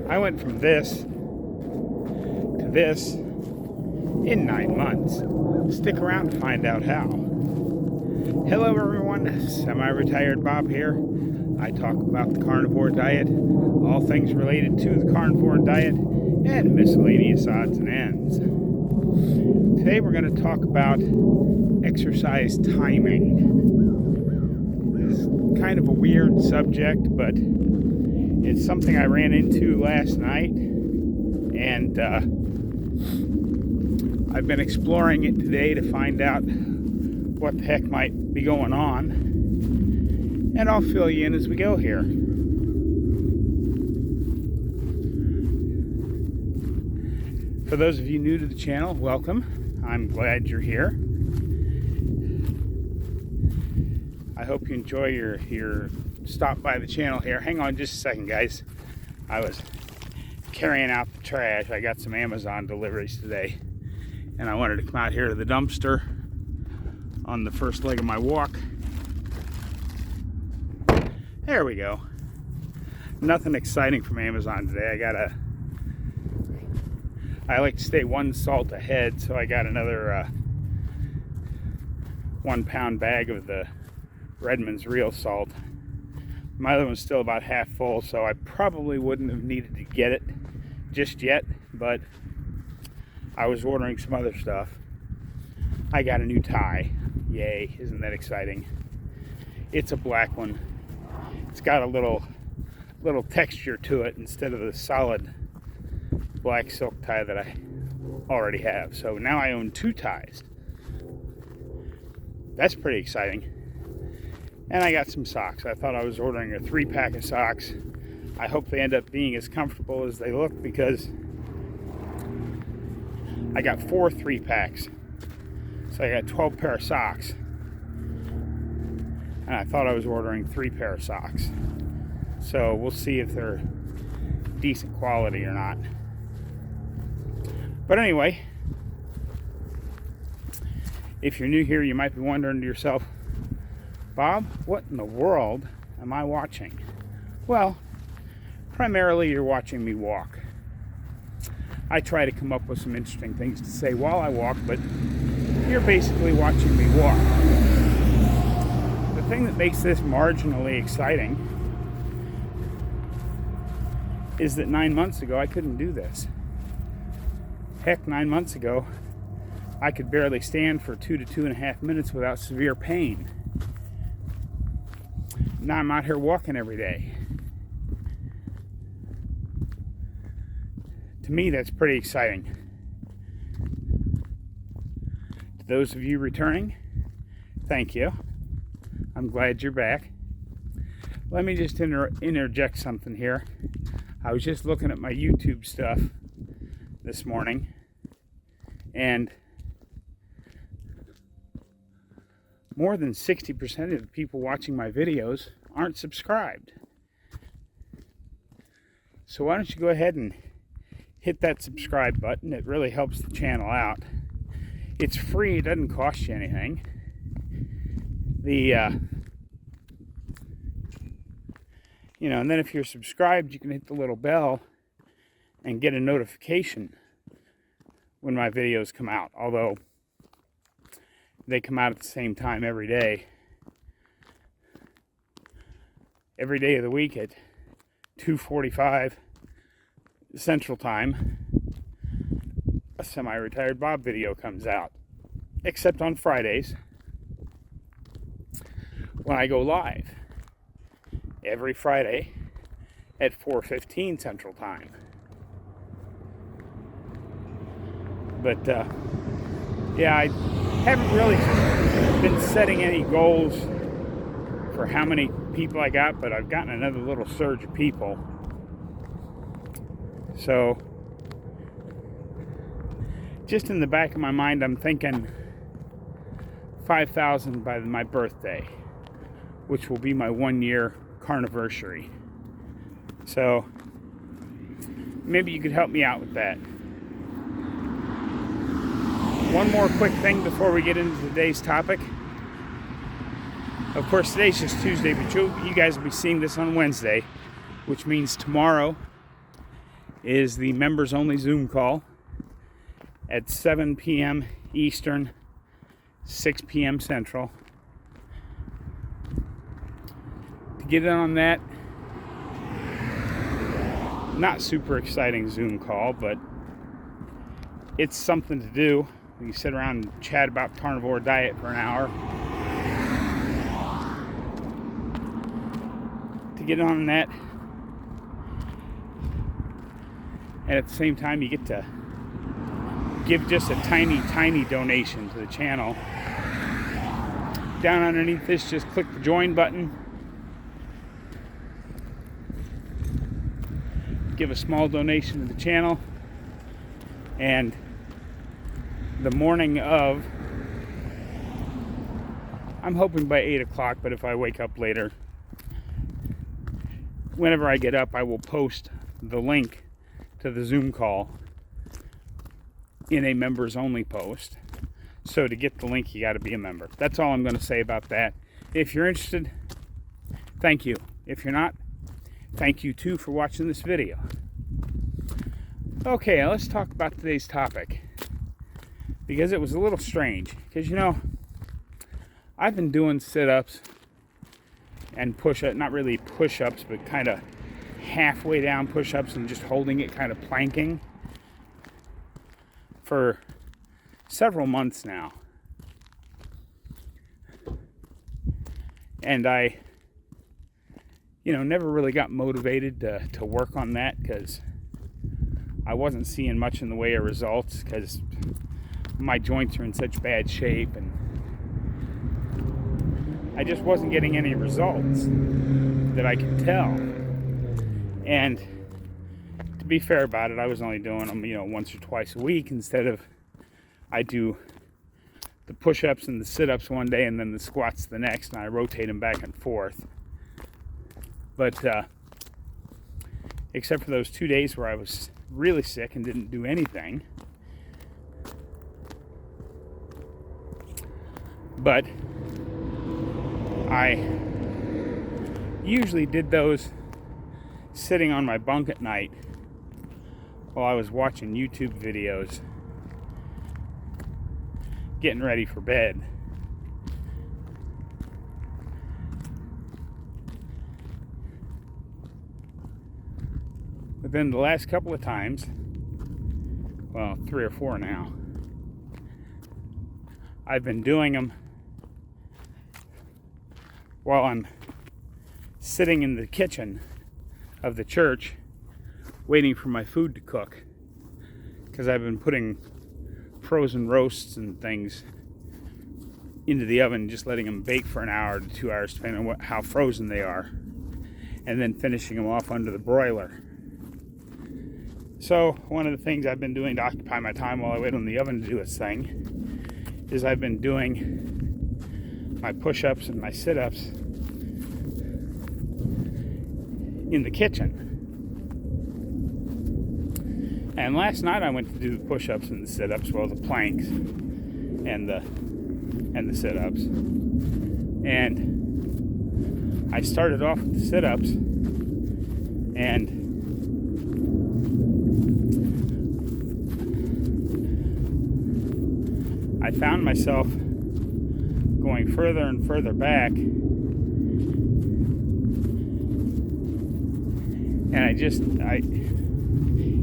I went from this to this in 9 months. Stick around to find out how. Hello everyone, semi-retired Bob here. I talk about the carnivore diet, all things related to the carnivore diet, and miscellaneous odds and ends. Today we're going to talk about exercise timing. This is kind of a weird subject, but it's something I ran into last night, and I've been exploring it today to find out what the heck might be going on, and I'll fill you in as we go here. For those of you new to the channel, welcome. I'm glad you're here. I hope you enjoy your stop by the channel here. Hang on just a second, guys. I was carrying out the trash. I got some Amazon deliveries today, and I wanted to come out here to the dumpster on the first leg of my walk. There we go. Nothing exciting from Amazon today. I like to stay one salt ahead, so I got another 1 pound bag of the Redmond's real salt. My other one's still about half full, so I probably wouldn't have needed to get it just yet, but I was ordering some other stuff. I got a new tie. Yay, isn't that exciting? It's a black one. It's got a little texture to it instead of the solid black silk tie that I already have. So now I own 2 ties. That's pretty exciting. And I got some socks. I thought I was ordering a 3-pack of socks. I hope they end up being as comfortable as they look, because I got 4 3-packs. So I got 12 pair of socks. And I thought I was ordering 3 pair of socks. So we'll see if they're decent quality or not. But anyway, if you're new here, you might be wondering to yourself, Bob, what in the world am I watching? Well, primarily you're watching me walk. I try to come up with some interesting things to say while I walk, but you're basically watching me walk. The thing that makes this marginally exciting is that 9 months ago I couldn't do this. Heck, 9 months ago I could barely stand for 2 to 2.5 minutes without severe pain. Now I'm out here walking every day. To me, that's pretty exciting. To those of you returning, thank you. I'm glad you're back. Let me just interject something here. I was just looking at my YouTube stuff this morning, and more than 60% of the people watching my videos aren't subscribed. So why don't you go ahead and hit that subscribe button. It really helps the channel out. It's free, it doesn't cost you anything. And then if you're subscribed, you can hit the little bell and get a notification when my videos come out. Although they come out at the same time every day. Every day of the week at 2:45 Central Time, a semi-retired Bob video comes out. Except on Fridays, when I go live. Every Friday at 4:15 Central Time. But yeah, I haven't really been setting any goals for how many people I got, but I've gotten another little surge of people. So just in the back of my mind, I'm thinking 5,000 by my birthday, which will be my 1-year carniversary. So maybe you could help me out with that. One more quick thing before we get into today's topic. Of course, today's just Tuesday, but you guys will be seeing this on Wednesday, which means tomorrow is the members only Zoom call at 7 p.m. Eastern, 6 p.m. Central. To get in on that, not super exciting Zoom call, but it's something to do. We can sit around and chat about Carnivore Diet for an hour. To get on that, and at the same time you get to give just a tiny donation to the channel. Down underneath this, just click the join button. Give a small donation to the channel, and the morning of, I'm hoping by 8 o'clock, but if I wake up later, whenever I get up, I will post the link to the Zoom call in a members only post. So to get the link, you got to be a member. That's all I'm going to say about that. If you're interested, thank you. If you're not, thank you too for watching this video. Okay, let's talk about today's topic, because it was a little strange. Because, you know, I've been doing sit-ups and push-ups, not really push-ups, but kind of halfway down push-ups and just holding it, kind of planking, for several months now. And I, never really got motivated to work on that, because I wasn't seeing much in the way of results, because my joints are in such bad shape, and I just wasn't getting any results that I could tell. And to be fair about it, I was only doing them, once or twice a week, instead of, I do the push-ups and the sit-ups one day and then the squats the next, and I rotate them back and forth. But except for those 2 days where I was really sick and didn't do anything. But I usually did those sitting on my bunk at night while I was watching YouTube videos, getting ready for bed. But then the last couple of times, well, 3 or 4 now, I've been doing them while I'm sitting in the kitchen of the church waiting for my food to cook, because I've been putting frozen roasts and things into the oven, just letting them bake for an hour to 2 hours, depending on how frozen they are, and then finishing them off under the broiler. So one of the things I've been doing to occupy my time while I wait on the oven to do its thing is I've been doing my push-ups and my sit-ups in the kitchen. And last night I went to do the push-ups and the sit-ups, well, the planks and the sit-ups. And I started off with the sit-ups, and I found myself going further and further back, and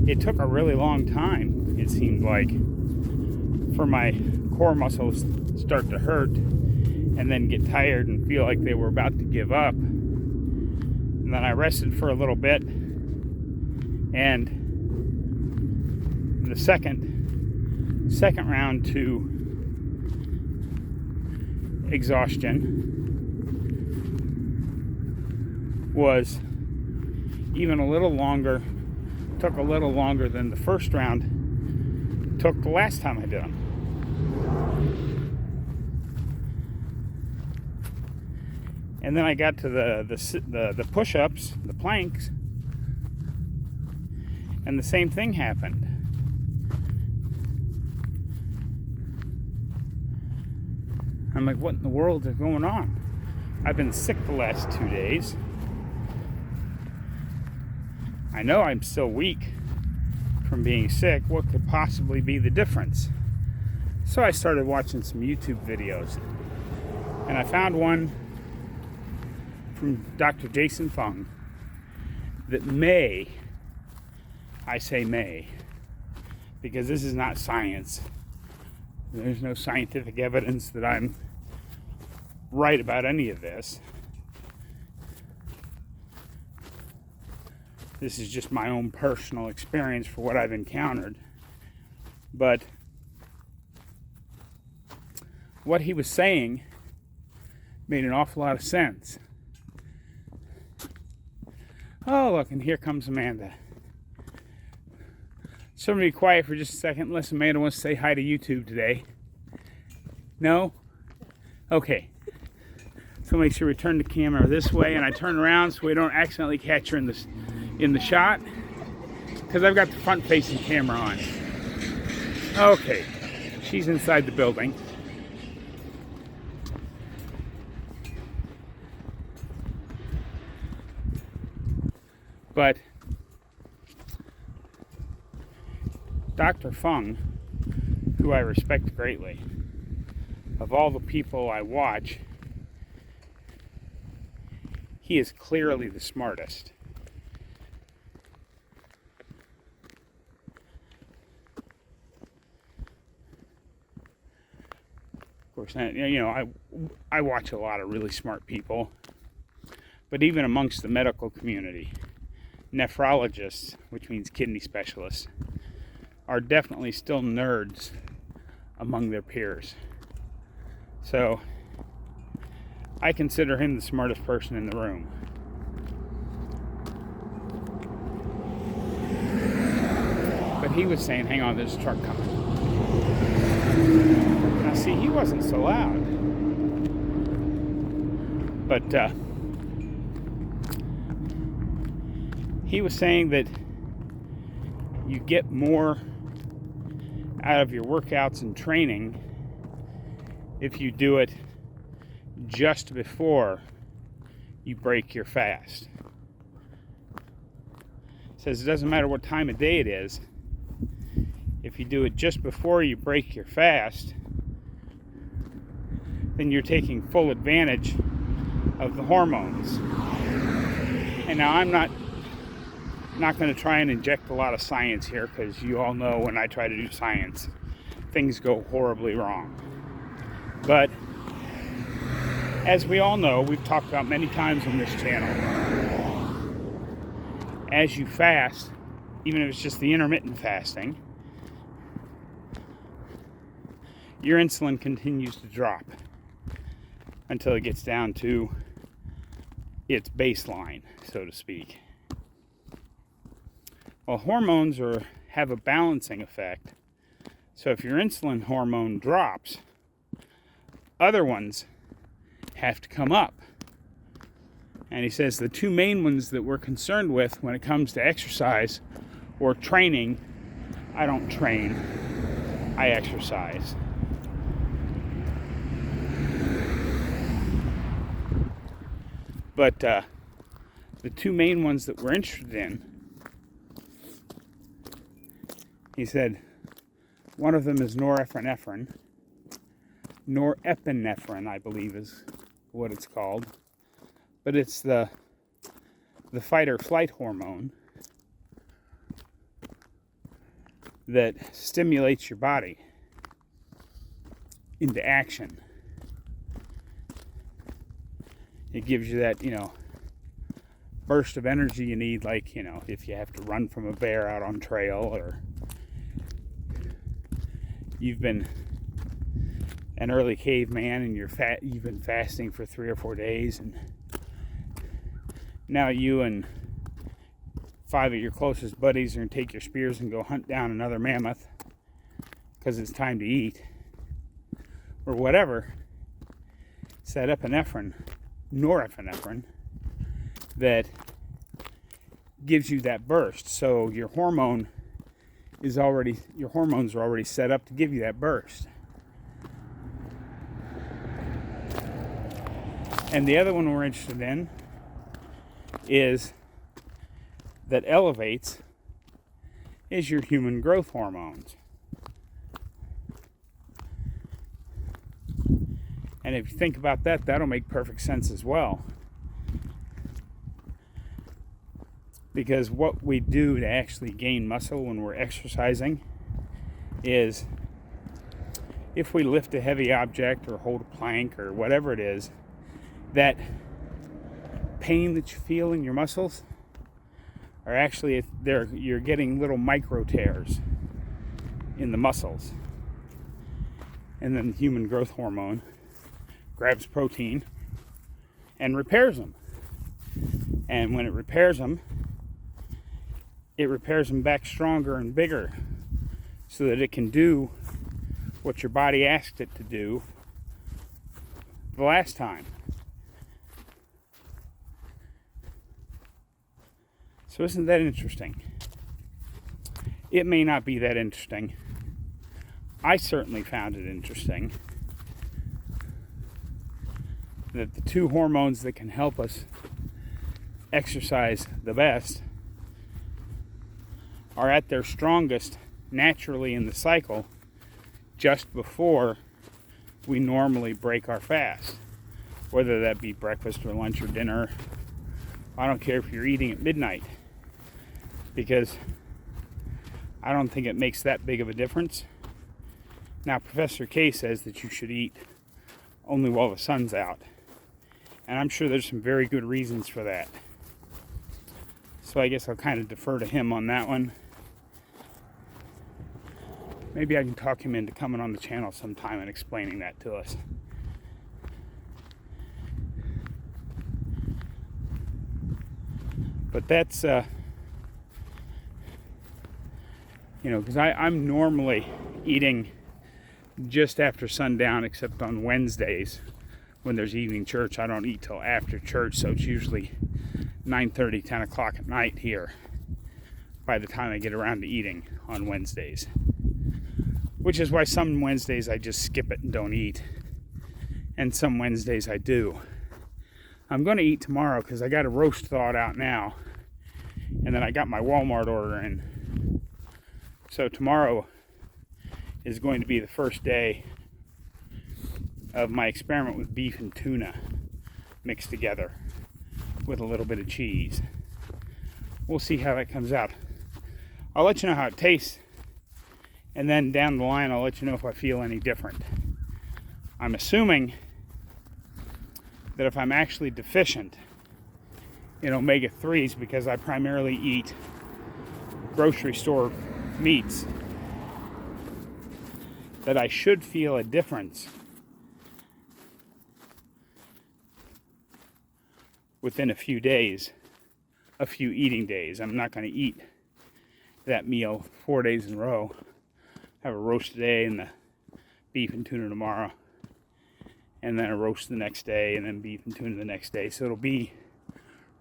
it took a really long time, it seemed like, for my core muscles to start to hurt and then get tired and feel like they were about to give up. And then I rested for a little bit, and the second round to exhaustion was even a little longer, took a little longer than the first round took the last time I did them. And then I got to the push-ups, the planks, and the same thing happened. I'm like, what in the world is going on? I've been sick the last 2 days. I know I'm still weak, from being sick, what could possibly be the difference? So I started watching some YouTube videos, and I found one from Dr. Jason Fung that may, I say may, because this is not science. There's no scientific evidence that I'm right about any of this. This is just my own personal experience for what I've encountered. But what he was saying made an awful lot of sense. Oh, look, and here comes Amanda. Somebody be quiet for just a second unless Amanda wants to say hi to YouTube today. No? Okay. So make sure we turn the camera this way, and I turn around so we don't accidentally catch her in the shot, because I've got the front-facing camera on. Okay. She's inside the building. But Dr. Fung, who I respect greatly, of all the people I watch, he is clearly the smartest. Of course, I watch a lot of really smart people, but even amongst the medical community, nephrologists, which means kidney specialists, are definitely still nerds among their peers. So I consider him the smartest person in the room. But he was saying, hang on, there's a truck coming. Now see, he wasn't so loud. But he was saying that you get more out of your workouts and training if you do it just before you break your fast. It says it doesn't matter what time of day it is. If you do it just before you break your fast, then you're taking full advantage of the hormones. And now I'm not going to try and inject a lot of science here, because you all know when I try to do science, things go horribly wrong. But as we all know, we've talked about many times on this channel, as you fast, even if it's just the intermittent fasting, your insulin continues to drop until it gets down to its baseline, so to speak. Well, hormones have a balancing effect. So if your insulin hormone drops, other ones have to come up. And he says the two main ones that we're concerned with when it comes to exercise or training, I don't train, I exercise. But the two main ones that we're interested in, he said, one of them is norepinephrine. Norepinephrine, I believe, is what it's called. But it's the fight or flight hormone that stimulates your body into action. It gives you that, burst of energy you need, like, if you have to run from a bear out on trail, or you've been an early caveman and you've been fasting for 3 or 4 days, and now you and 5 of your closest buddies are going to take your spears and go hunt down another mammoth because it's time to eat, or whatever. It's that norepinephrine that gives you that burst. So your hormones are already set up to give you that burst. And the other one we're interested in is that elevates is your human growth hormones. And if you think about that, that'll make perfect sense as well. Because what we do to actually gain muscle when we're exercising is, if we lift a heavy object or hold a plank or whatever it is, that pain that you feel in your muscles are actually, you're getting little micro tears in the muscles. And then the human growth hormone grabs protein and repairs them. And when it repairs them back stronger and bigger so that it can do what your body asked it to do the last time. So isn't that interesting? It may not be that interesting. I certainly found it interesting that the two hormones that can help us exercise the best are at their strongest naturally in the cycle just before we normally break our fast, whether that be breakfast or lunch or dinner. I don't care if you're eating at midnight, because I don't think it makes that big of a difference. Now, Professor K says that you should eat only while the sun's out, and I'm sure there's some very good reasons for that. So I guess I'll kind of defer to him on that one. Maybe I can talk him into coming on the channel sometime and explaining that to us. But that's, because I'm normally eating just after sundown, except on Wednesdays when there's evening church. I don't eat till after church, so it's usually 9:30, 10 o'clock at night here by the time I get around to eating on Wednesdays. Which is why some Wednesdays I just skip it and don't eat. And some Wednesdays I do. I'm going to eat tomorrow because I got a roast thawed out now. And then I got my Walmart order in. So tomorrow is going to be the first day of my experiment with beef and tuna mixed together with a little bit of cheese. We'll see how that comes out. I'll let you know how it tastes. And then down the line, I'll let you know if I feel any different. I'm assuming that if I'm actually deficient in omega-3s, because I primarily eat grocery store meats, that I should feel a difference within a few days, a few eating days. I'm not going to eat that meal 4 days in a row. Have a roast today and the beef and tuna tomorrow, and then a roast the next day, and then beef and tuna the next day. So it'll be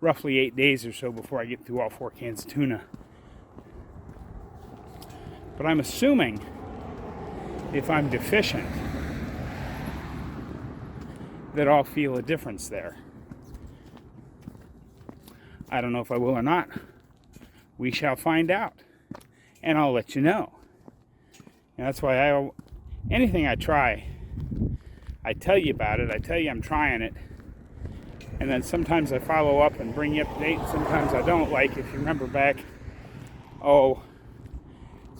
roughly 8 days or so before I get through all 4 cans of tuna. But I'm assuming if I'm deficient that I'll feel a difference there. I don't know if I will or not. We shall find out, and I'll let you know. And that's why anything I try, I tell you about it. I tell you I'm trying it. And then sometimes I follow up and bring you up to date, and sometimes I don't. Like, if you remember back, it's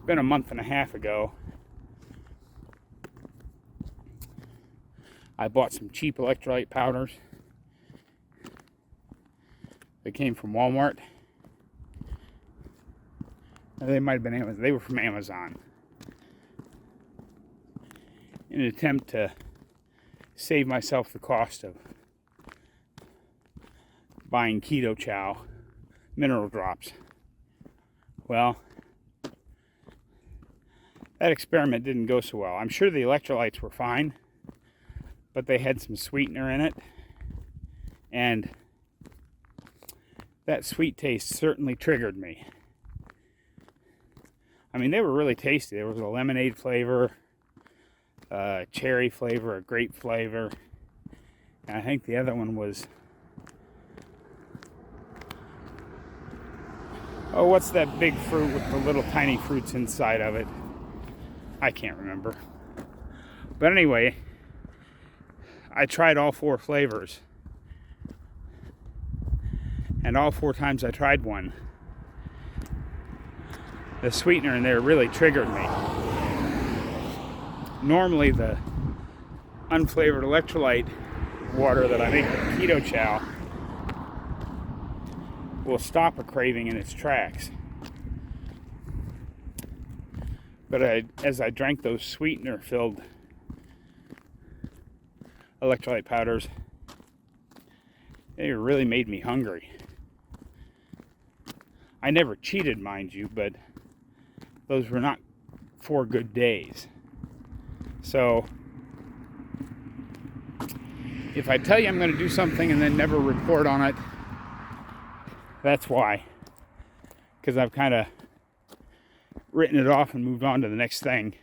been a month and a half ago, I bought some cheap electrolyte powders. They came from Walmart. They might have been Amazon. They were from Amazon. In an attempt to save myself the cost of buying keto chow mineral drops. Well, that experiment didn't go so well. I'm sure the electrolytes were fine, but they had some sweetener in it, and that sweet taste certainly triggered me. I mean, they were really tasty. There was a lemonade flavor, a cherry flavor, a grape flavor, and I think the other one was, Oh, what's that big fruit with the little tiny fruits inside of it? I can't remember. But anyway, I tried all 4 flavors. And all 4 times I tried one, the sweetener in there really triggered me. Normally the unflavored electrolyte water that I make with Keto Chow will stop a craving in its tracks. But as I drank those sweetener-filled electrolyte powders, they really made me hungry. I never cheated, mind you, but those were not 4 good days. So, if I tell you I'm going to do something and then never report on it, that's why. Because I've kind of written it off and moved on to the next thing.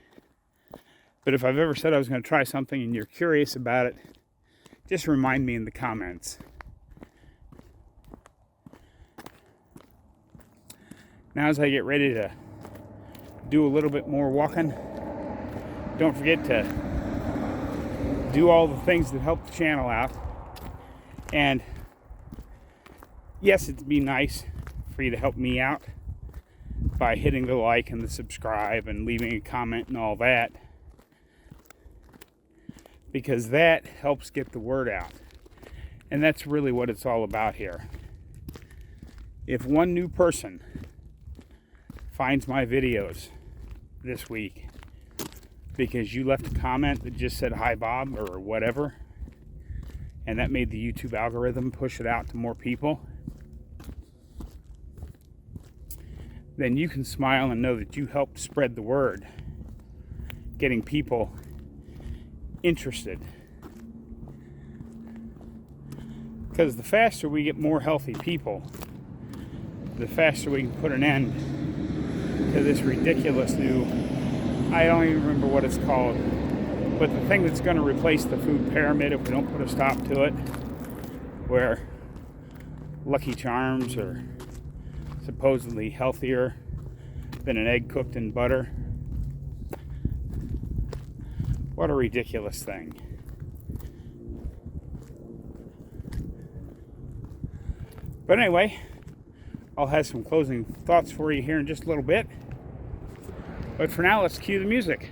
But if I've ever said I was going to try something and you're curious about it, just remind me in the comments. Now as I get ready to do a little bit more walking, don't forget to do all the things that help the channel out. And yes, it'd be nice for you to help me out by hitting the like and the subscribe and leaving a comment and all that, because that helps get the word out. And that's really what it's all about here. If one new person finds my videos this week because you left a comment that just said hi Bob or whatever, and that made the YouTube algorithm push it out to more people, then you can smile and know that you helped spread the word, getting people interested. Because the faster we get more healthy people, the faster we can put an end to this ridiculous new, I don't even remember what it's called, but the thing that's going to replace the food pyramid if we don't put a stop to it, where Lucky Charms are supposedly healthier than an egg cooked in butter. What a ridiculous thing. But anyway, I'll have some closing thoughts for you here in just a little bit. But for now, let's cue the music.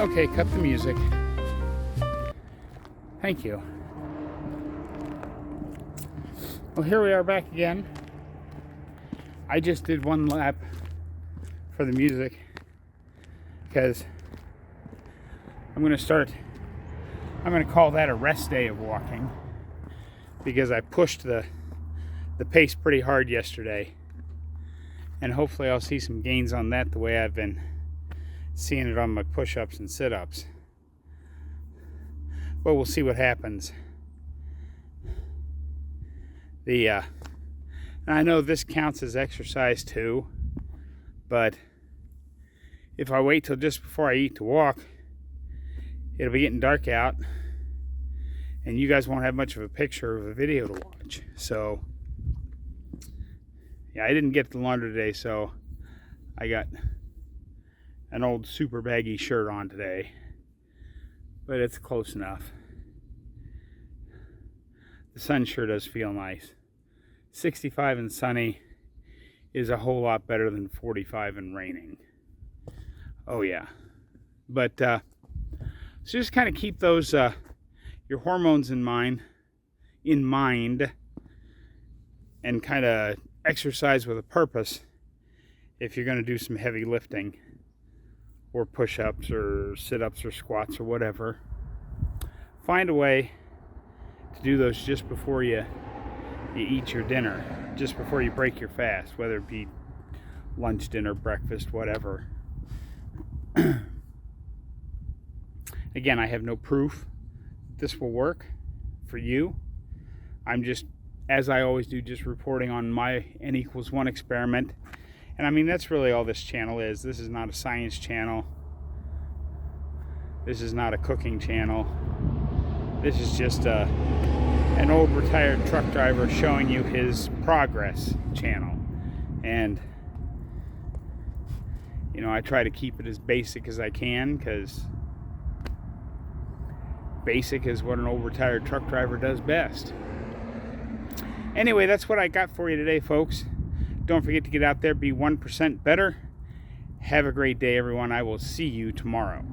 Okay, cut the music. Thank you. Well, here we are back again. I just did one lap for the music because I'm going to call that a rest day of walking because I pushed the pace pretty hard yesterday. And hopefully I'll see some gains on that the way I've been seeing it on my push-ups and sit-ups. But we'll see what happens. And I know this counts as exercise too, but if I wait till just before I eat to walk, it'll be getting dark out and you guys won't have much of a picture of a video to watch. So yeah, I didn't get the laundry today, so I got an old super baggy shirt on today, but it's close enough. The sun sure does feel nice. 65 and sunny is a whole lot better than 45 and raining. Oh yeah. But so just kind of keep those your hormones in mind and kind of exercise with a purpose if you're going to do some heavy lifting or push-ups or sit-ups or squats or whatever. Find a way to do those just before you eat your dinner, just before you break your fast, whether it be lunch, dinner, breakfast, whatever. Again, I have no proof this will work for you. I'm just, as I always do, just reporting on my N=1 experiment. And I mean, that's really all this channel is. This is not a science channel. This is not a cooking channel. This is just an old retired truck driver showing you his progress channel. And, you know, I try to keep it as basic as I can because basic is what an old retired truck driver does best. Anyway, that's what I got for you today, folks. Don't forget to get out there, be 1% better. Have a great day, everyone. I will see you tomorrow.